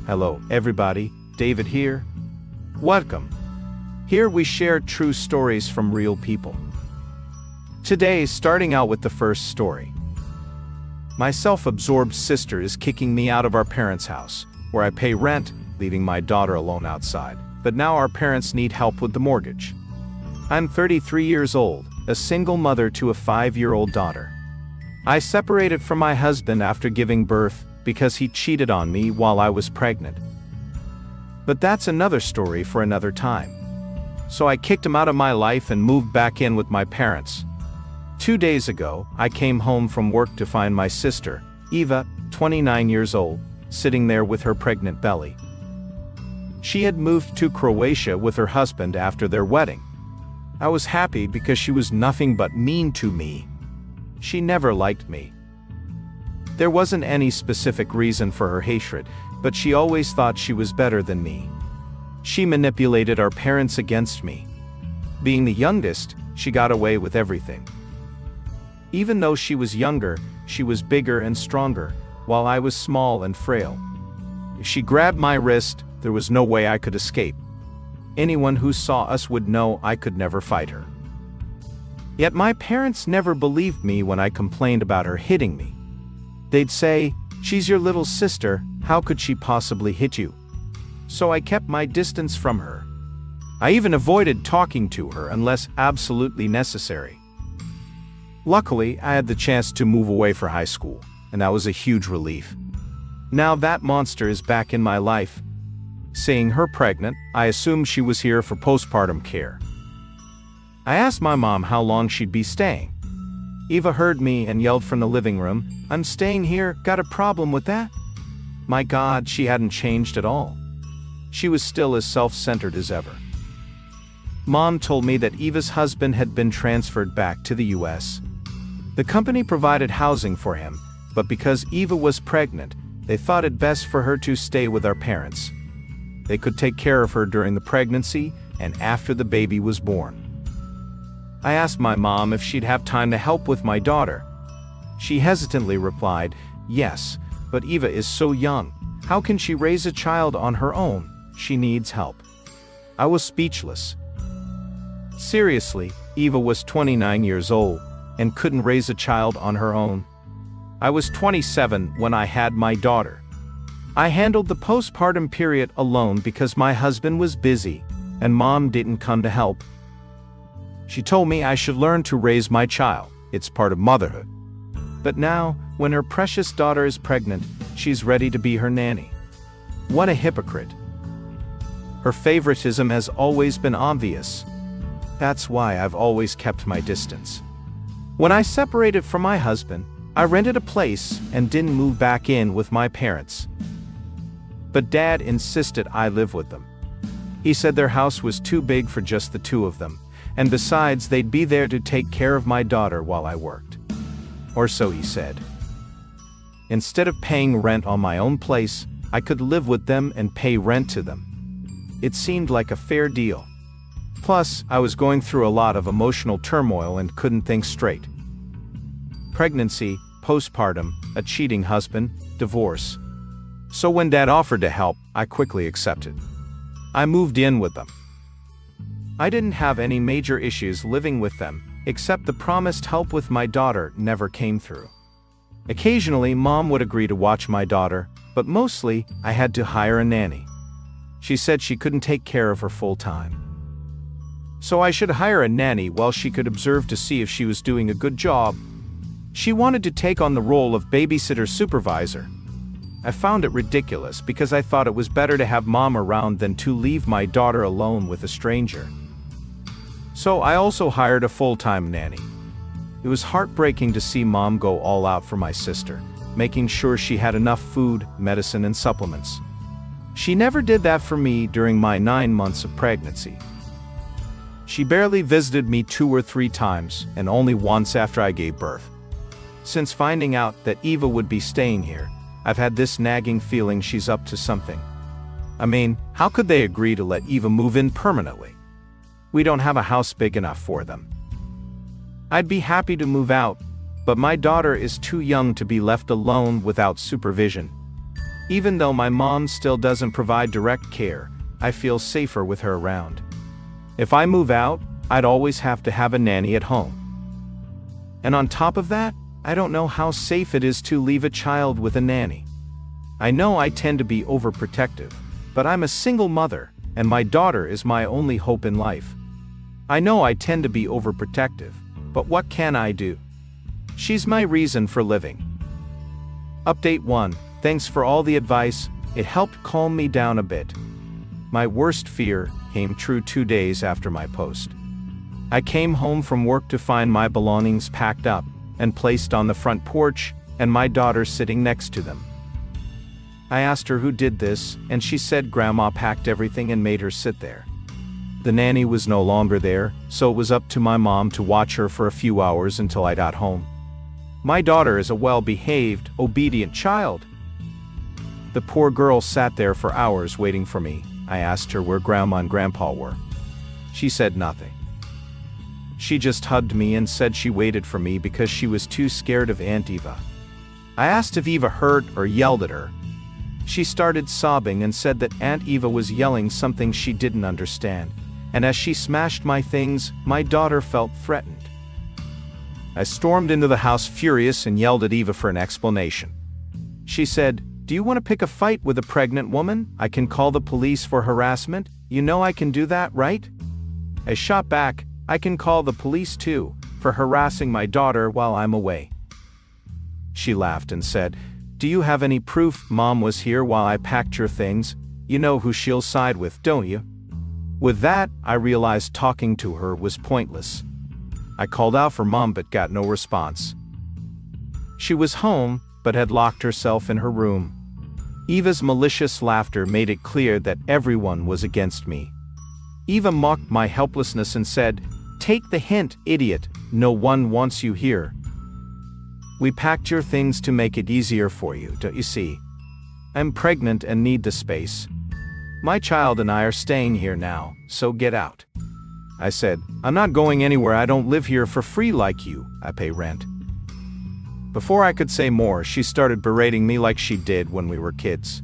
Hello, everybody. David here. Welcome. Here we share true stories from real people. Today, starting out with the first story. My self-absorbed sister is kicking me out of our parents' house, where I pay rent, leaving my daughter alone outside. But now our parents need help with the mortgage. I'm 33 years old, a single mother to a 5-year-old daughter. I separated from my husband after giving birth because he cheated on me while I was pregnant. But that's another story for another time. So I kicked him out of my life and moved back in with my parents. 2 days ago, I came home from work to find my sister, Eva, 29 years old, sitting there with her pregnant belly. She had moved to Croatia with her husband after their wedding. I was happy because she was nothing but mean to me. She never liked me. There wasn't any specific reason for her hatred, but she always thought she was better than me. She manipulated our parents against me. Being the youngest, she got away with everything. Even though she was younger, she was bigger and stronger, while I was small and frail. If she grabbed my wrist, there was no way I could escape. Anyone who saw us would know I could never fight her. Yet my parents never believed me when I complained about her hitting me. They'd say, "She's your little sister, how could she possibly hit you?" So I kept my distance from her. I even avoided talking to her unless absolutely necessary. Luckily, I had the chance to move away for high school, and that was a huge relief. Now that monster is back in my life. Seeing her pregnant, I assumed she was here for postpartum care. I asked my mom how long she'd be staying. Eva heard me and yelled from the living room, "I'm staying here, got a problem with that?" My God, she hadn't changed at all. She was still as self-centered as ever. Mom told me that Eva's husband had been transferred back to the US. The company provided housing for him, but because Eva was pregnant, they thought it best for her to stay with our parents. They could take care of her during the pregnancy and after the baby was born. I asked my mom if she'd have time to help with my daughter. She hesitantly replied, "Yes, but Eva is so young. How can she raise a child on her own? She needs help." I was speechless. Seriously, Eva was 29 years old and couldn't raise a child on her own. I was 27 when I had my daughter. I handled the postpartum period alone because my husband was busy and mom didn't come to help. She told me I should learn to raise my child. It's part of motherhood. But now, when her precious daughter is pregnant, she's ready to be her nanny. What a hypocrite. Her favoritism has always been obvious. That's why I've always kept my distance. When I separated from my husband, I rented a place and didn't move back in with my parents. But Dad insisted I live with them. He said their house was too big for just the two of them, and besides, they'd be there to take care of my daughter while I worked. Or so he said. Instead of paying rent on my own place, I could live with them and pay rent to them. It seemed like a fair deal. Plus, I was going through a lot of emotional turmoil and couldn't think straight. Pregnancy, postpartum, a cheating husband, divorce. So when Dad offered to help, I quickly accepted. I moved in with them. I didn't have any major issues living with them, except the promised help with my daughter never came through. Occasionally, Mom would agree to watch my daughter, but mostly, I had to hire a nanny. She said she couldn't take care of her full time. So I should hire a nanny while she could observe to see if she was doing a good job. She wanted to take on the role of babysitter supervisor. I found it ridiculous because I thought it was better to have Mom around than to leave my daughter alone with a stranger. So I also hired a full-time nanny. It was heartbreaking to see Mom go all out for my sister, making sure she had enough food, medicine, and supplements. She never did that for me during my 9 months of pregnancy. She barely visited me 2 or 3 times, and only once after I gave birth. Since finding out that Eva would be staying here, I've had this nagging feeling she's up to something. I mean, how could they agree to let Eva move in permanently? We don't have a house big enough for them. I'd be happy to move out, but my daughter is too young to be left alone without supervision. Even though my mom still doesn't provide direct care, I feel safer with her around. If I move out, I'd always have to have a nanny at home. And on top of that, I don't know how safe it is to leave a child with a nanny. I know I tend to be overprotective, but I'm a single mother, and my daughter is my only hope in life. I know I tend to be overprotective, but what can I do? She's my reason for living. Update 1. Thanks for all the advice, it helped calm me down a bit. My worst fear came true 2 days after my post. I came home from work to find my belongings packed up and placed on the front porch, and my daughter sitting next to them. I asked her who did this, and she said Grandma packed everything and made her sit there. The nanny was no longer there, so it was up to my mom to watch her for a few hours until I got home. My daughter is a well-behaved, obedient child. The poor girl sat there for hours waiting for me. I asked her where Grandma and Grandpa were. She said nothing. She just hugged me and said she waited for me because she was too scared of Aunt Eva. I asked if Eva hurt or yelled at her. She started sobbing and said that Aunt Eva was yelling something she didn't understand, and as she smashed my things, my daughter felt threatened. I stormed into the house furious and yelled at Eva for an explanation. She said, "Do you want to pick a fight with a pregnant woman? I can call the police for harassment. You know I can do that, right?" I shot back, "I can call the police too, for harassing my daughter while I'm away." She laughed and said, "Do you have any proof Mom was here while I packed your things? You know who she'll side with, don't you?" With that, I realized talking to her was pointless. I called out for Mom but got no response. She was home, but had locked herself in her room. Eva's malicious laughter made it clear that everyone was against me. Eva mocked my helplessness and said, "Take the hint, idiot, no one wants you here. We packed your things to make it easier for you, don't you see? I'm pregnant and need the space. My child and I are staying here now, so get out." I said, "I'm not going anywhere, I don't live here for free like you, I pay rent." Before I could say more, she started berating me like she did when we were kids.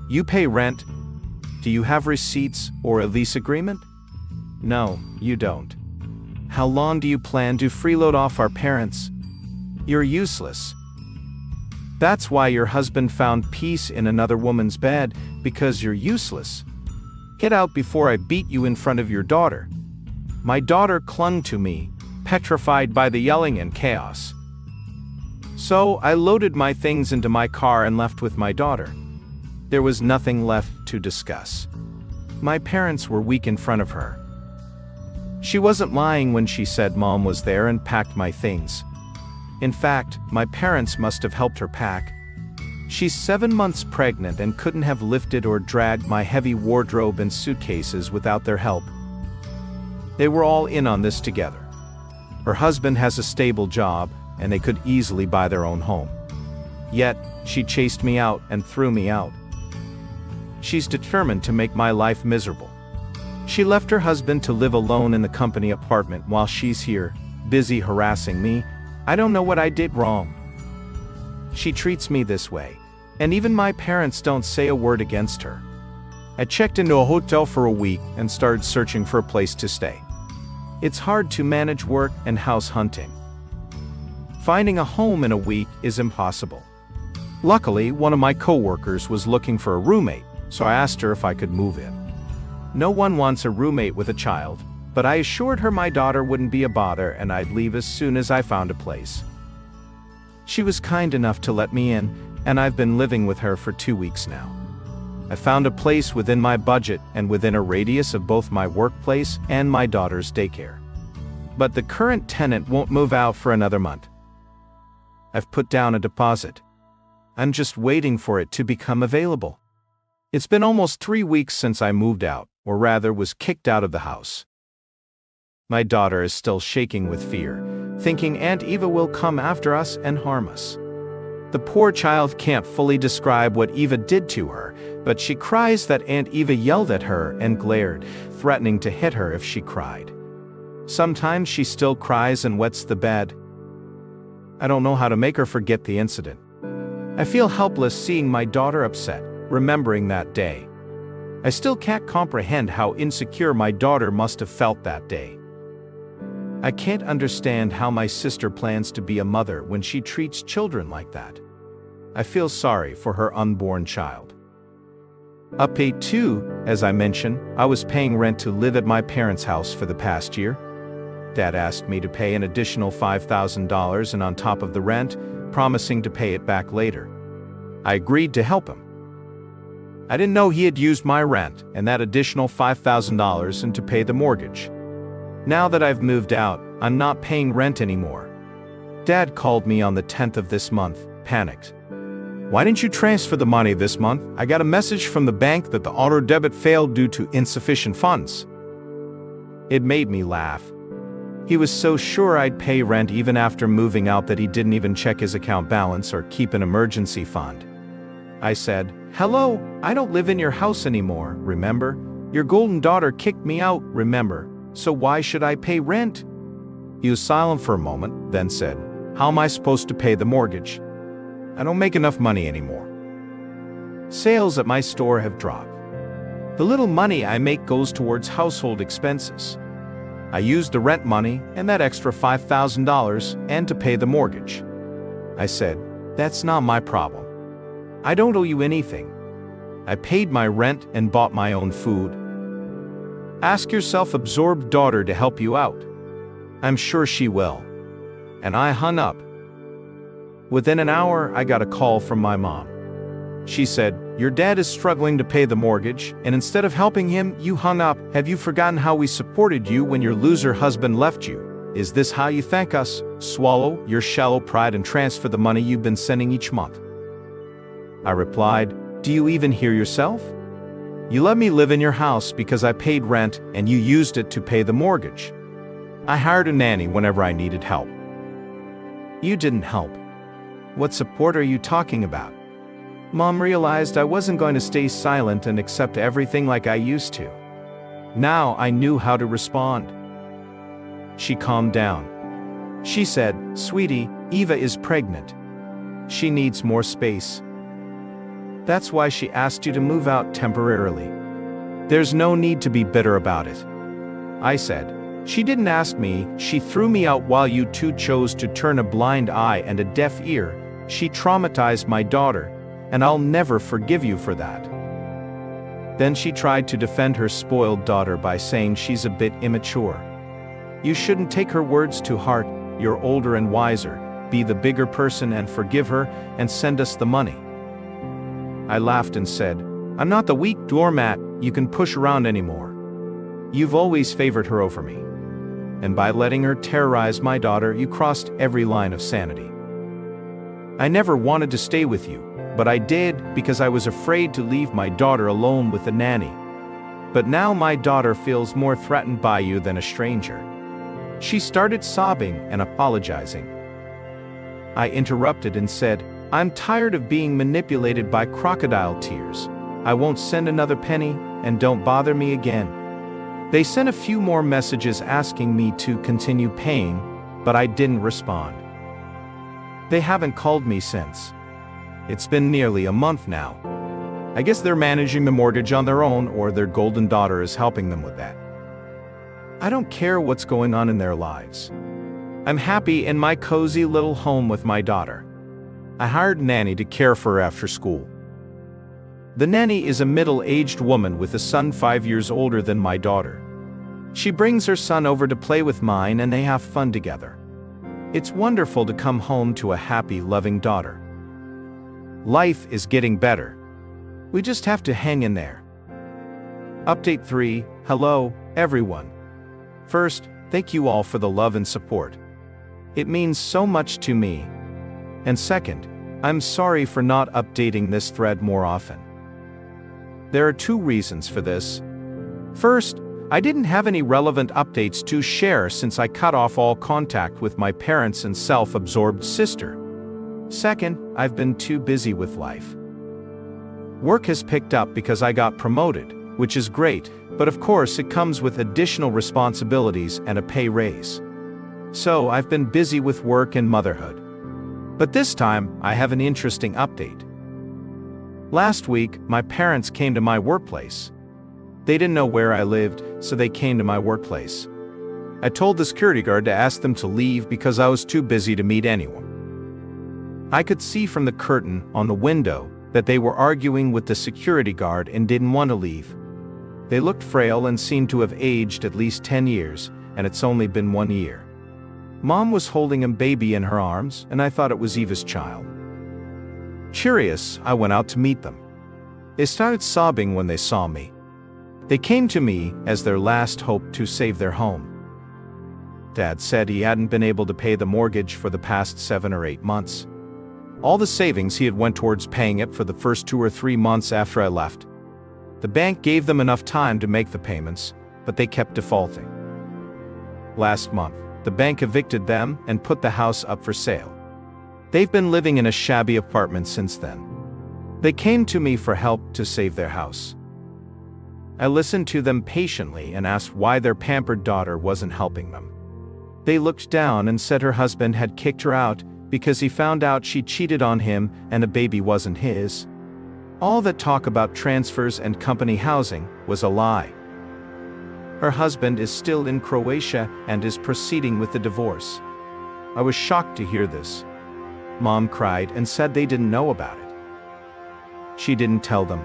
"You pay rent? Do you have receipts or a lease agreement? No, you don't. How long do you plan to freeload off our parents? You're useless. That's why your husband found peace in another woman's bed, because you're useless. Get out before I beat you in front of your daughter." My daughter clung to me, petrified by the yelling and chaos. So I loaded my things into my car and left with my daughter. There was nothing left to discuss. My parents were weak in front of her. She wasn't lying when she said Mom was there and packed my things. In fact, my parents must have helped her pack. She's 7 months pregnant and couldn't have lifted or dragged my heavy wardrobe and suitcases without their help. They were all in on this together. Her husband has a stable job, and they could easily buy their own home. Yet, she chased me out and threw me out. She's determined to make my life miserable. She left her husband to live alone in the company apartment while she's here, busy harassing me. I don't know what I did wrong. She treats me this way, and even my parents don't say a word against her. I checked into a hotel for a week and started searching for a place to stay. It's hard to manage work and house hunting. Finding a home in a week is impossible. Luckily, one of my coworkers was looking for a roommate, so I asked her if I could move in. No one wants a roommate with a child, but I assured her my daughter wouldn't be a bother and I'd leave as soon as I found a place. She was kind enough to let me in, and I've been living with her for 2 weeks now. I found a place within my budget and within a radius of both my workplace and my daughter's daycare. But the current tenant won't move out for another month. I've put down a deposit. I'm just waiting for it to become available. It's been almost 3 weeks since I moved out, or rather was kicked out of the house. My daughter is still shaking with fear, thinking Aunt Eva will come after us and harm us. The poor child can't fully describe what Eva did to her, but she cries that Aunt Eva yelled at her and glared, threatening to hit her if she cried. Sometimes she still cries and wets the bed. I don't know how to make her forget the incident. I feel helpless seeing my daughter upset, remembering that day. I still can't comprehend how insecure my daughter must have felt that day. I can't understand how my sister plans to be a mother when she treats children like that. I feel sorry for her unborn child. Update 2, as I mentioned, I was paying rent to live at my parents' house for the past year. Dad asked me to pay an additional $5,000 and on top of the rent, promising to pay it back later. I agreed to help him. I didn't know he had used my rent and that additional $5,000 and to pay the mortgage. Now that I've moved out, I'm not paying rent anymore. Dad called me on the 10th of this month, panicked. Why didn't you transfer the money this month? I got a message from the bank that the auto debit failed due to insufficient funds. It made me laugh. He was so sure I'd pay rent even after moving out that he didn't even check his account balance or keep an emergency fund. I said, "Hello, I don't live in your house anymore, remember? Your golden daughter kicked me out, remember? So why should I pay rent?" He was silent for a moment, then said, "How am I supposed to pay the mortgage? I don't make enough money anymore. Sales at my store have dropped. The little money I make goes towards household expenses. I use the rent money and that extra $5,000 and to pay the mortgage." I said, "That's not my problem. I don't owe you anything. I paid my rent and bought my own food. Ask your self-absorbed daughter to help you out. I'm sure she will." And I hung up. Within an hour, I got a call from my mom. She said, "Your dad is struggling to pay the mortgage, and instead of helping him, you hung up. Have you forgotten how we supported you when your loser husband left you? Is this how you thank us? Swallow your shallow pride and transfer the money you've been sending each month." I replied, "Do you even hear yourself? You let me live in your house because I paid rent and you used it to pay the mortgage. I hired a nanny whenever I needed help. You didn't help. What support are you talking about?" Mom realized I wasn't going to stay silent and accept everything like I used to. Now I knew how to respond. She calmed down. She said, "Sweetie, Eva is pregnant. She needs more space. That's why she asked you to move out temporarily. There's no need to be bitter about it." I said, "She didn't ask me, she threw me out while you two chose to turn a blind eye and a deaf ear. She traumatized my daughter, and I'll never forgive you for that." Then she tried to defend her spoiled daughter by saying she's a bit immature. "You shouldn't take her words to heart, you're older and wiser. Be the bigger person and forgive her and send us the money." I laughed and said, "I'm not the weak doormat you can push around anymore. You've always favored her over me. And by letting her terrorize my daughter, you crossed every line of sanity. I never wanted to stay with you, but I did because I was afraid to leave my daughter alone with the nanny. But now my daughter feels more threatened by you than a stranger." She started sobbing and apologizing. I interrupted and said, "I'm tired of being manipulated by crocodile tears. I won't send another penny, and don't bother me again." They sent a few more messages asking me to continue paying, but I didn't respond. They haven't called me since. It's been nearly a month now. I guess they're managing the mortgage on their own, or their golden daughter is helping them with that. I don't care what's going on in their lives. I'm happy in my cozy little home with my daughter. I hired a nanny to care for her after school. The nanny is a middle-aged woman with a son 5 years older than my daughter. She brings her son over to play with mine and they have fun together. It's wonderful to come home to a happy, loving daughter. Life is getting better. We just have to hang in there. Update 3, hello, everyone. First, thank you all for the love and support. It means so much to me. And second, I'm sorry for not updating this thread more often. There are 2 reasons for this. First, I didn't have any relevant updates to share since I cut off all contact with my parents and self-absorbed sister. Second, I've been too busy with life. Work has picked up because I got promoted, which is great, but of course it comes with additional responsibilities and a pay raise. So I've been busy with work and motherhood. But this time, I have an interesting update. Last week, my parents came to my workplace. They didn't know where I lived, so they came to my workplace. I told the security guard to ask them to leave because I was too busy to meet anyone. I could see from the curtain on the window that they were arguing with the security guard and didn't want to leave. They looked frail and seemed to have aged at least 10 years, and it's only been 1 year. Mom was holding a baby in her arms, and I thought it was Eva's child. Curious, I went out to meet them. They started sobbing when they saw me. They came to me as their last hope to save their home. Dad said he hadn't been able to pay the mortgage for the past 7 or 8 months. All the savings he had went towards paying it for the first 2 or 3 months after I left. The bank gave them enough time to make the payments, but they kept defaulting. Last month, the bank evicted them and put the house up for sale. They've been living in a shabby apartment since then. They came to me for help to save their house. I listened to them patiently and asked why their pampered daughter wasn't helping them. They looked down and said her husband had kicked her out because he found out she cheated on him and the baby wasn't his. All that talk about transfers and company housing was a lie. Her husband is still in Croatia and is proceeding with the divorce. I was shocked to hear this. Mom cried and said they didn't know about it. She didn't tell them.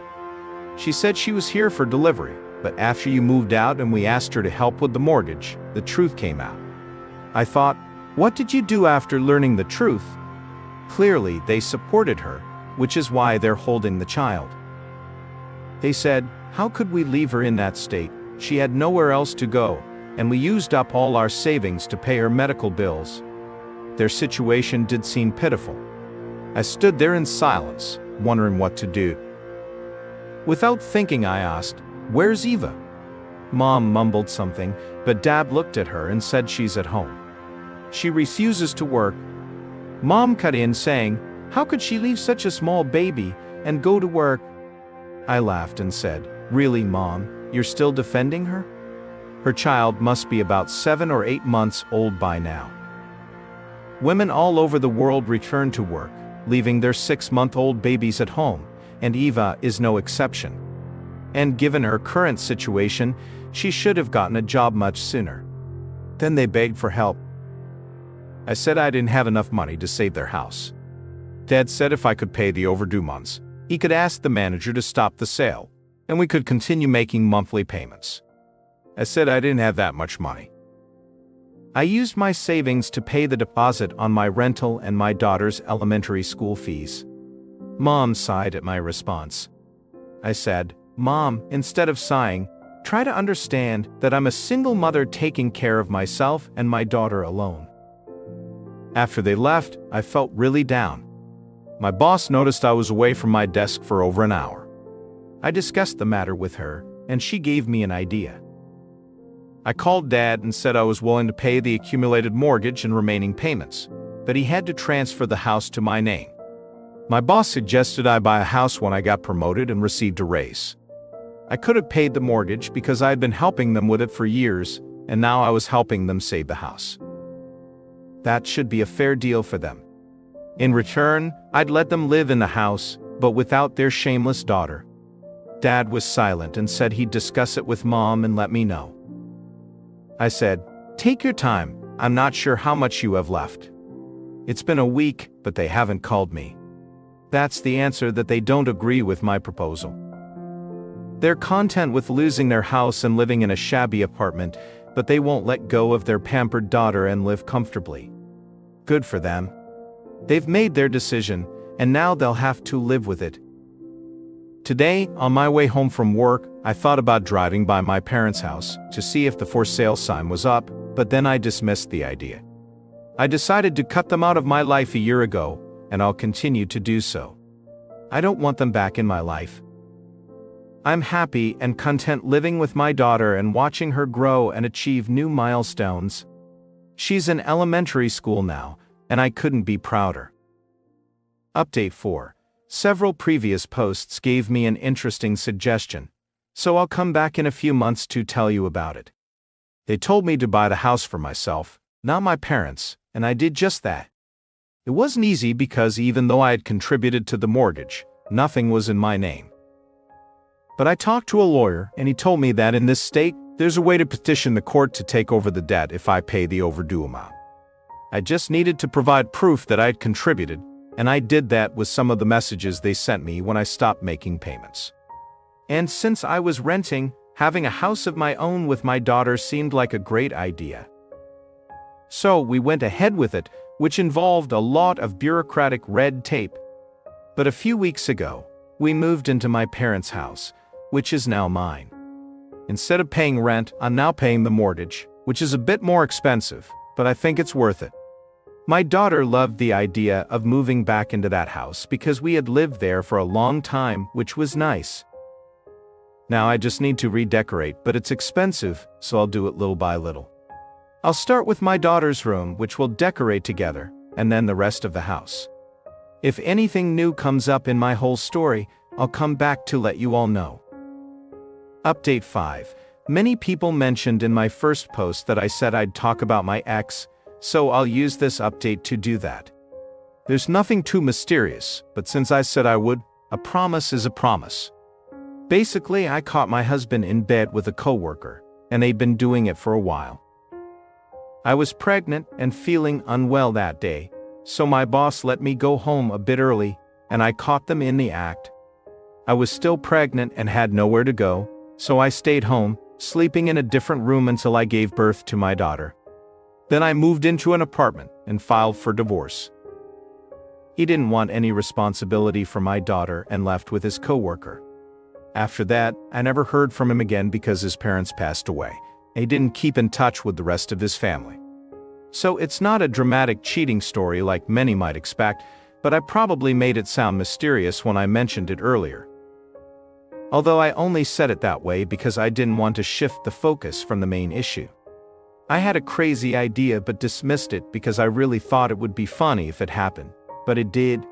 She said she was here for delivery, but after you moved out and we asked her to help with the mortgage, the truth came out. I thought, what did you do after learning the truth? Clearly, they supported her, which is why they're holding the child. They said, how could we leave her in that state? She had nowhere else to go, and we used up all our savings to pay her medical bills. Their situation did seem pitiful. I stood there in silence, wondering what to do. Without thinking, I asked, where's Eva? Mom mumbled something, but Dad looked at her and said she's at home. She refuses to work. Mom cut in saying, how could she leave such a small baby and go to work? I laughed and said, really, Mom, you're still defending her? Her child must be about 7 or 8 months old by now. Women all over the world return to work, leaving their 6-month-old babies at home, and Eva is no exception. And given her current situation, she should have gotten a job much sooner. Then they begged for help. I said I didn't have enough money to save their house. Dad said if I could pay the overdue months, he could ask the manager to stop the sale, and we could continue making monthly payments. I said I didn't have that much money. I used my savings to pay the deposit on my rental and my daughter's elementary school fees. Mom sighed at my response. I said, Mom, instead of sighing, try to understand that I'm a single mother taking care of myself and my daughter alone. After they left, I felt really down. My boss noticed I was away from my desk for over an hour. I discussed the matter with her, and she gave me an idea. I called Dad and said I was willing to pay the accumulated mortgage and remaining payments, but he had to transfer the house to my name. My boss suggested I buy a house when I got promoted and received a raise. I could have paid the mortgage because I had been helping them with it for years, and now I was helping them save the house. That should be a fair deal for them. In return, I'd let them live in the house, but without their shameless daughter. Dad was silent and said he'd discuss it with Mom and let me know. I said, take your time, I'm not sure how much you have left. It's been a week, but they haven't called me. That's the answer, that they don't agree with my proposal. They're content with losing their house and living in a shabby apartment, but they won't let go of their pampered daughter and live comfortably. Good for them. They've made their decision, and now they'll have to live with it. Today, on my way home from work, I thought about driving by my parents' house to see if the for sale sign was up, but then I dismissed the idea. I decided to cut them out of my life a year ago, and I'll continue to do so. I don't want them back in my life. I'm happy and content living with my daughter and watching her grow and achieve new milestones. She's in elementary school now, and I couldn't be prouder. Update 4. Several previous posts gave me an interesting suggestion, so I'll come back in a few months to tell you about it. They told me to buy the house for myself, not my parents, and I did just that. It wasn't easy because even though I had contributed to the mortgage, nothing was in my name. But I talked to a lawyer, and he told me that in this state, there's a way to petition the court to take over the debt if I pay the overdue amount. I just needed to provide proof that I had contributed, and I did that with some of the messages they sent me when I stopped making payments. And since I was renting, having a house of my own with my daughter seemed like a great idea. So we went ahead with it, which involved a lot of bureaucratic red tape. But a few weeks ago, we moved into my parents' house, which is now mine. Instead of paying rent, I'm now paying the mortgage, which is a bit more expensive, but I think it's worth it. My daughter loved the idea of moving back into that house because we had lived there for a long time, which was nice. Now I just need to redecorate, but it's expensive, so I'll do it little by little. I'll start with my daughter's room, which we'll decorate together, and then the rest of the house. If anything new comes up in my whole story, I'll come back to let you all know. Update 5. Many people mentioned in my first post that I said I'd talk about my ex, so I'll use this update to do that. There's nothing too mysterious, but since I said I would, a promise is a promise. Basically, I caught my husband in bed with a coworker, and they'd been doing it for a while. I was pregnant and feeling unwell that day, so my boss let me go home a bit early, and I caught them in the act. I was still pregnant and had nowhere to go, so I stayed home, sleeping in a different room until I gave birth to my daughter. Then I moved into an apartment and filed for divorce. He didn't want any responsibility for my daughter and left with his coworker. After that, I never heard from him again because his parents passed away, and he didn't keep in touch with the rest of his family. So it's not a dramatic cheating story like many might expect, but I probably made it sound mysterious when I mentioned it earlier. Although I only said it that way because I didn't want to shift the focus from the main issue. I had a crazy idea but dismissed it because I really thought it would be funny if it happened, but it did.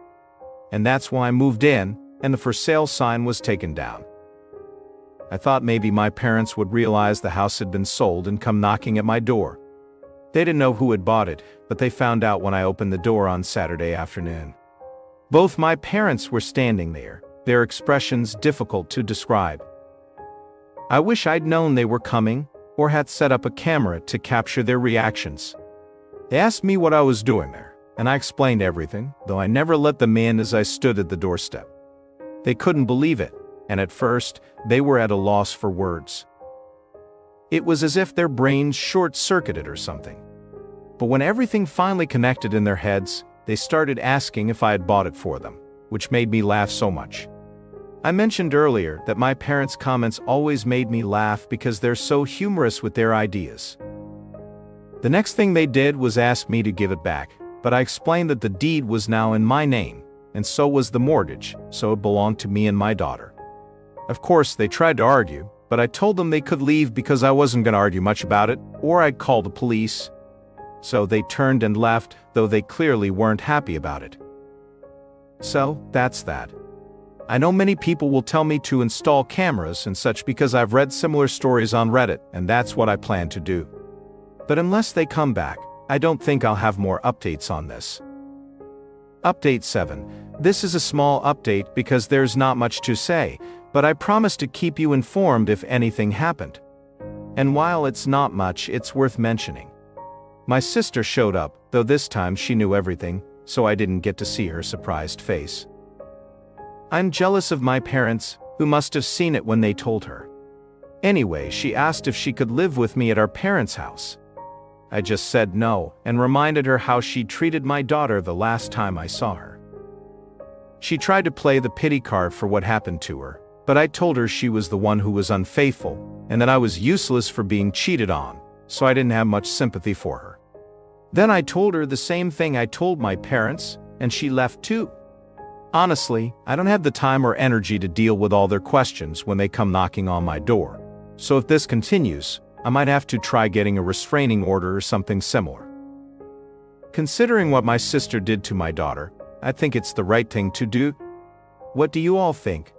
And that's why I moved in, and the for sale sign was taken down. I thought maybe my parents would realize the house had been sold and come knocking at my door. They didn't know who had bought it, but they found out when I opened the door on Saturday afternoon. Both my parents were standing there, their expressions difficult to describe. I wish I'd known they were coming, or had set up a camera to capture their reactions. They asked me what I was doing there, and I explained everything, though I never let them in as I stood at the doorstep. They couldn't believe it, and at first, they were at a loss for words. It was as if their brains short-circuited or something. But when everything finally connected in their heads, they started asking if I had bought it for them, which made me laugh so much. I mentioned earlier that my parents' comments always made me laugh because they're so humorous with their ideas. The next thing they did was ask me to give it back, but I explained that the deed was now in my name, and so was the mortgage, so it belonged to me and my daughter. Of course, they tried to argue, but I told them they could leave because I wasn't going to argue much about it, or I'd call the police. So they turned and left, though they clearly weren't happy about it. So, that's that. I know many people will tell me to install cameras and such because I've read similar stories on Reddit, and that's what I plan to do. But unless they come back, I don't think I'll have more updates on this. Update 7. This is a small update because there's not much to say, but I promise to keep you informed if anything happened. And while it's not much, it's worth mentioning. My sister showed up, though this time she knew everything, so I didn't get to see her surprised face. I'm jealous of my parents, who must have seen it when they told her. Anyway, she asked if she could live with me at our parents' house. I just said no, and reminded her how she treated my daughter the last time I saw her. She tried to play the pity card for what happened to her, but I told her she was the one who was unfaithful, and that I was useless for being cheated on, so I didn't have much sympathy for her. Then I told her the same thing I told my parents, and she left too. Honestly, I don't have the time or energy to deal with all their questions when they come knocking on my door. So if this continues, I might have to try getting a restraining order or something similar. Considering what my sister did to my daughter, I think it's the right thing to do. What do you all think?